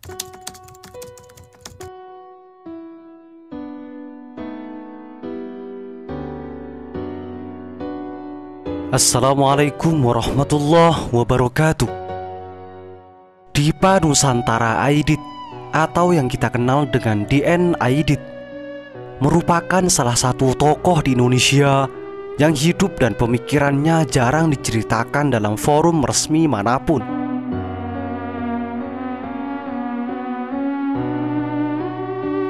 Assalamualaikum warahmatullahi wabarakatuh. Dipa Nusantara Aidit atau yang kita kenal dengan DN Aidit merupakan salah satu tokoh di Indonesia yang hidup dan pemikirannya jarang diceritakan dalam forum resmi manapun.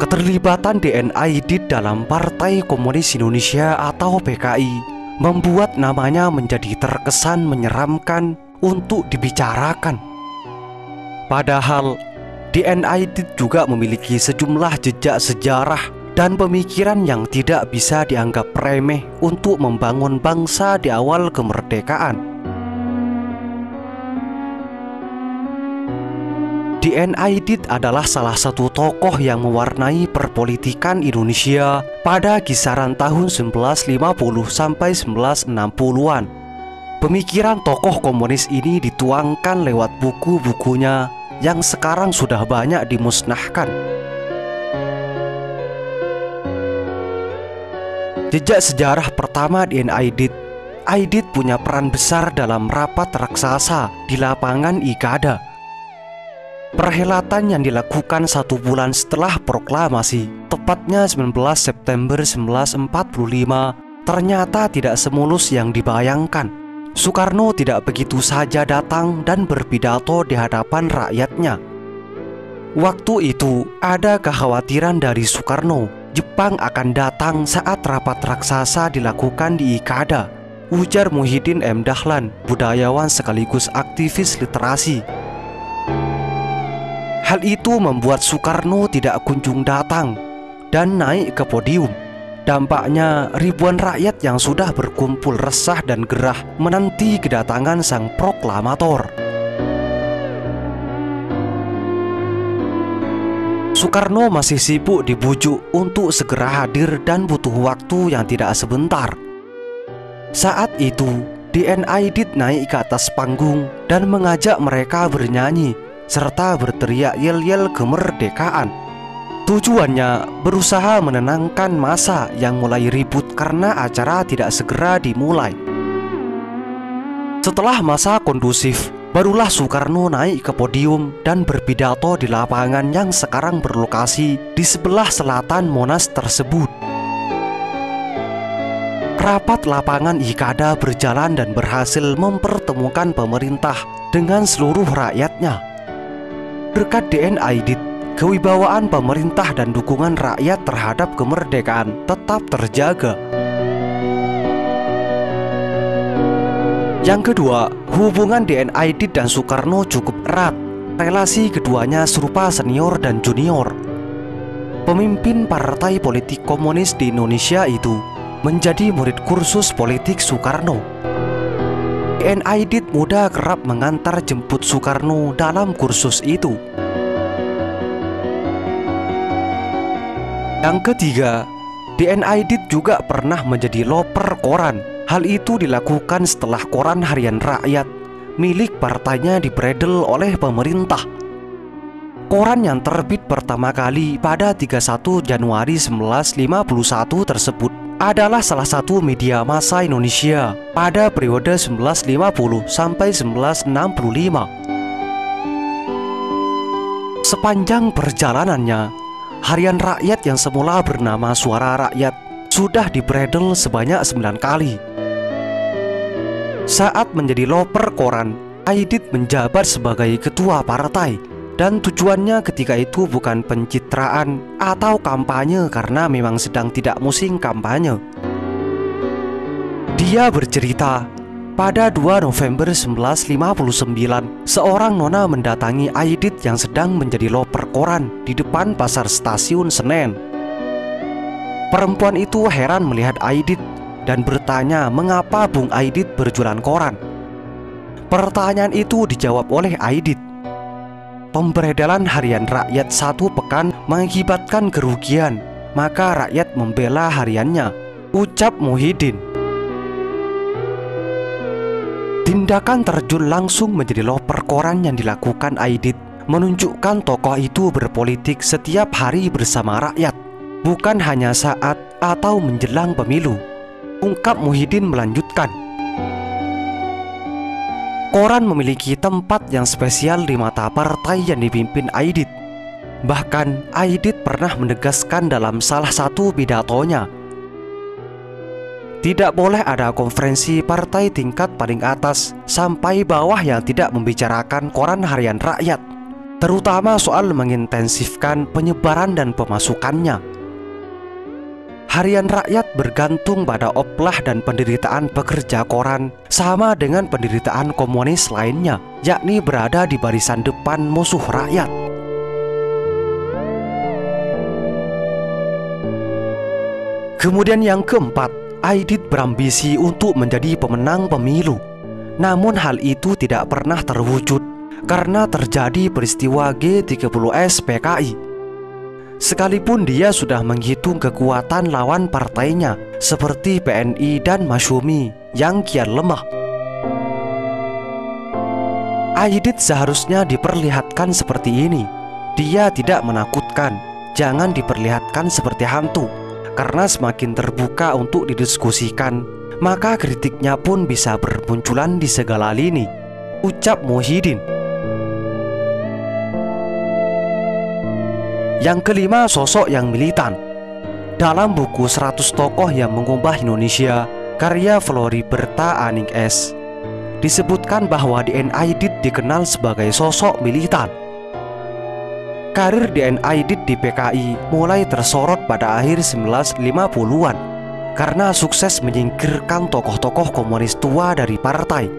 Keterlibatan DN Aidit dalam Partai Komunis Indonesia atau PKI membuat namanya menjadi terkesan menyeramkan untuk dibicarakan. Padahal DN Aidit juga memiliki sejumlah jejak sejarah dan pemikiran yang tidak bisa dianggap remeh untuk membangun bangsa di awal kemerdekaan. DN Aidit adalah salah satu tokoh yang mewarnai perpolitikan Indonesia pada kisaran tahun 1950 sampai 1960-an. Pemikiran tokoh komunis ini dituangkan lewat buku-bukunya yang sekarang sudah banyak dimusnahkan. Jejak sejarah pertama DN Aidit. Aidit punya peran besar dalam rapat raksasa di lapangan Ikada. Perhelatan yang dilakukan 1 bulan setelah proklamasi, tepatnya 19 September 1945, ternyata tidak semulus yang dibayangkan. Soekarno tidak begitu saja datang dan berpidato di hadapan rakyatnya. Waktu itu ada kekhawatiran dari Soekarno, Jepang akan datang saat rapat raksasa dilakukan di Ikada, ujar Muhyiddin M. Dahlan, budayawan sekaligus aktivis literasi. Hal itu membuat Soekarno tidak kunjung datang dan naik ke podium. Dampaknya ribuan rakyat yang sudah berkumpul resah dan gerah menanti kedatangan sang proklamator. Soekarno masih sibuk dibujuk untuk segera hadir dan butuh waktu yang tidak sebentar. Saat itu DN Aidit naik ke atas panggung dan mengajak mereka bernyanyi serta berteriak yel-yel kemerdekaan. Tujuannya berusaha menenangkan massa yang mulai ribut karena acara tidak segera dimulai. Setelah masa kondusif, barulah Soekarno naik ke podium dan berpidato di lapangan yang sekarang berlokasi di sebelah selatan Monas tersebut. Rapat lapangan Ikada berjalan dan berhasil mempertemukan pemerintah dengan seluruh rakyatnya. Berkat DN Aidit, kewibawaan pemerintah dan dukungan rakyat terhadap kemerdekaan tetap terjaga. Yang kedua, hubungan DN Aidit dan Soekarno cukup erat. Relasi keduanya serupa senior dan junior. Pemimpin partai politik komunis di Indonesia itu menjadi murid kursus politik Soekarno. DN Aidit muda kerap mengantar jemput Soekarno dalam kursus itu. Yang ketiga, DN Aidit juga pernah menjadi loper koran. Hal itu dilakukan setelah koran harian rakyat milik partainya dibredel oleh pemerintah. Koran yang terbit pertama kali pada 31 Januari 1951 tersebut adalah salah satu media massa Indonesia pada periode 1950 sampai 1965. Sepanjang perjalanannya, harian rakyat yang semula bernama Suara Rakyat sudah dibredel sebanyak 9 kali. Saat menjadi loper koran, Aidit menjabat sebagai ketua partai. Dan tujuannya ketika itu bukan pencitraan atau kampanye karena memang sedang tidak musim kampanye. Dia bercerita, pada 2 November 1959, seorang nona mendatangi Aidit yang sedang menjadi loper koran di depan pasar stasiun Senen. Perempuan itu heran melihat Aidit dan bertanya mengapa Bung Aidit berjualan koran. Pertanyaan itu dijawab oleh Aidit. Pemberedelan harian rakyat 1 pekan mengakibatkan kerugian, maka rakyat membela hariannya, ucap Muhyiddin. Tindakan terjun langsung menjadi loper koran yang dilakukan Aidit menunjukkan tokoh itu berpolitik setiap hari bersama rakyat, bukan hanya saat atau menjelang pemilu, ungkap Muhyiddin melanjutkan. Koran memiliki tempat yang spesial di mata partai yang dipimpin Aidit. Bahkan Aidit pernah menegaskan dalam salah satu pidatonya, tidak boleh ada konferensi partai tingkat paling atas sampai bawah yang tidak membicarakan koran harian rakyat, terutama soal mengintensifkan penyebaran dan pemasukannya. Harian rakyat bergantung pada oplah dan penderitaan pekerja koran, sama dengan penderitaan komunis lainnya, yakni berada di barisan depan musuh rakyat. Kemudian yang keempat, Aidit berambisi untuk menjadi pemenang pemilu. Namun hal itu tidak pernah terwujud karena terjadi peristiwa G30S PKI. Sekalipun dia sudah menghitung kekuatan lawan partainya seperti PNI dan Masyumi yang kian lemah, Aidit seharusnya diperlihatkan seperti ini. Dia tidak menakutkan, jangan diperlihatkan seperti hantu, karena semakin terbuka untuk didiskusikan, maka kritiknya pun bisa bermunculan di segala lini, ucap Muhyiddin. Yang kelima, sosok yang militan. Dalam buku 100 Tokoh yang Mengubah Indonesia, karya Floriberta Aning S, disebutkan bahwa DN Aidit dikenal sebagai sosok militan. Karir DN Aidit di PKI mulai tersorot pada akhir 1950-an karena sukses menyingkirkan tokoh-tokoh komunis tua dari partai.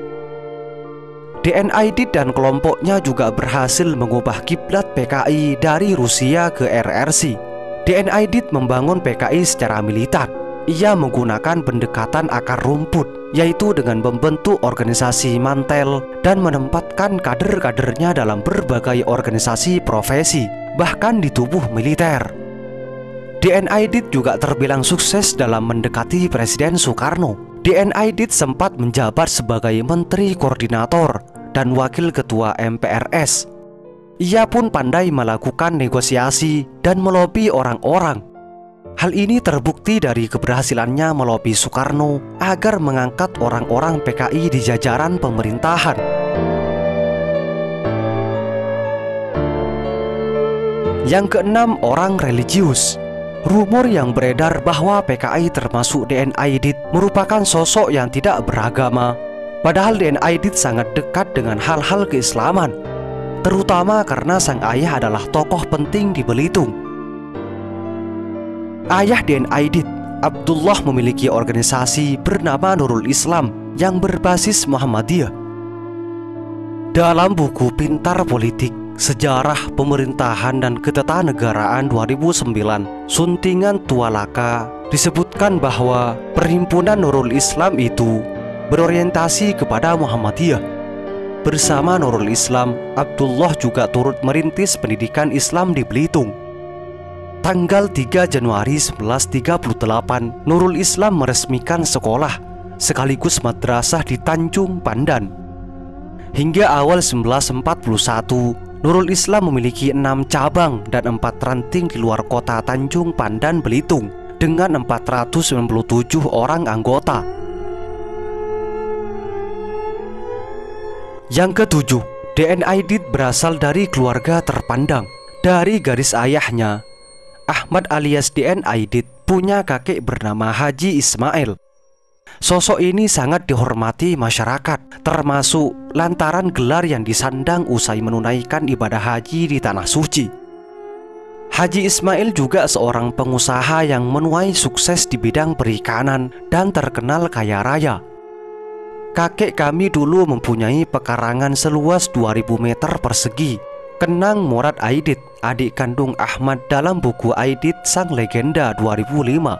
DN Aidit dan kelompoknya juga berhasil mengubah kiblat PKI dari Rusia ke RRC. DN Aidit membangun PKI secara militan. Ia menggunakan pendekatan akar rumput, yaitu dengan membentuk organisasi mantel dan menempatkan kader-kadernya dalam berbagai organisasi profesi, bahkan di tubuh militer. DN Aidit juga terbilang sukses dalam mendekati Presiden Soekarno. DN Aidit sempat menjabat sebagai Menteri Koordinator dan Wakil Ketua MPRS. Ia pun pandai melakukan negosiasi dan melobi orang-orang. Hal ini terbukti dari keberhasilannya melobi Soekarno agar mengangkat orang-orang PKI di jajaran pemerintahan. Yang keenam, orang religius. Rumor yang beredar bahwa PKI termasuk DN Aidit merupakan sosok yang tidak beragama. Padahal DN Aidit sangat dekat dengan hal-hal keislaman, terutama karena sang ayah adalah tokoh penting di Belitung. Ayah DN Aidit, Abdullah, memiliki organisasi bernama Nurul Islam yang berbasis Muhammadiyah. Dalam buku Pintar Politik, Sejarah Pemerintahan dan Ketatanegaraan 2009, Suntingan Tualaka, disebutkan bahwa Perhimpunan Nurul Islam itu berorientasi kepada Muhammadiyah. Bersama Nurul Islam, Abdullah juga turut merintis pendidikan Islam di Belitung. Tanggal 3 Januari 1938, Nurul Islam meresmikan sekolah sekaligus madrasah di Tanjung Pandan. Hingga awal 1941, Nurul Islam memiliki 6 cabang dan 4 ranting di luar kota Tanjung Pandan, Belitung, dengan 497 orang anggota. Yang ketujuh, DN Aidit berasal dari keluarga terpandang. Dari garis ayahnya, Ahmad alias DN Aidit punya kakek bernama Haji Ismail. Sosok ini sangat dihormati masyarakat, termasuk lantaran gelar yang disandang usai menunaikan ibadah haji di Tanah Suci. Haji Ismail juga seorang pengusaha yang menuai sukses di bidang perikanan dan terkenal kaya raya. Kakek kami dulu mempunyai pekarangan seluas 2000 meter persegi, kenang Murad Aidit, adik kandung Ahmad, dalam buku Aidit Sang Legenda 2005.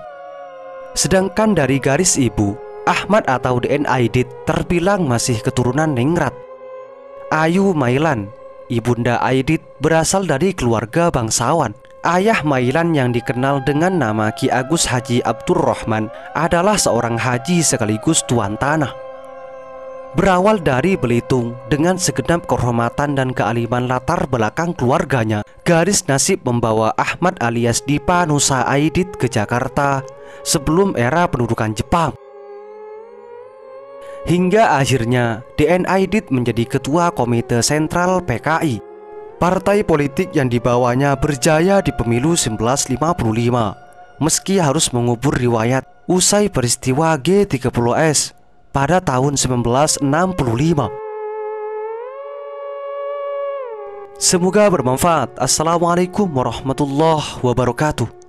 Sedangkan dari garis ibu, Ahmad atau DN Aidit terbilang masih keturunan ningrat. Ayu Mailan, ibunda Aidit, berasal dari keluarga bangsawan. Ayah Mailan yang dikenal dengan nama Ki Agus Haji Abdurrahman adalah seorang haji sekaligus tuan tanah. Berawal dari Belitung, dengan segenap kehormatan dan kealiman latar belakang keluarganya, garis nasib membawa Ahmad alias Dipa Nusa Aidit ke Jakarta sebelum era pendudukan Jepang. Hingga akhirnya DN Aidit menjadi ketua Komite Sentral PKI, partai politik yang dibawanya berjaya di pemilu 1955, meski harus mengubur riwayat usai peristiwa G30S pada tahun 1965. Semoga bermanfaat. Assalamualaikum warahmatullahi wabarakatuh.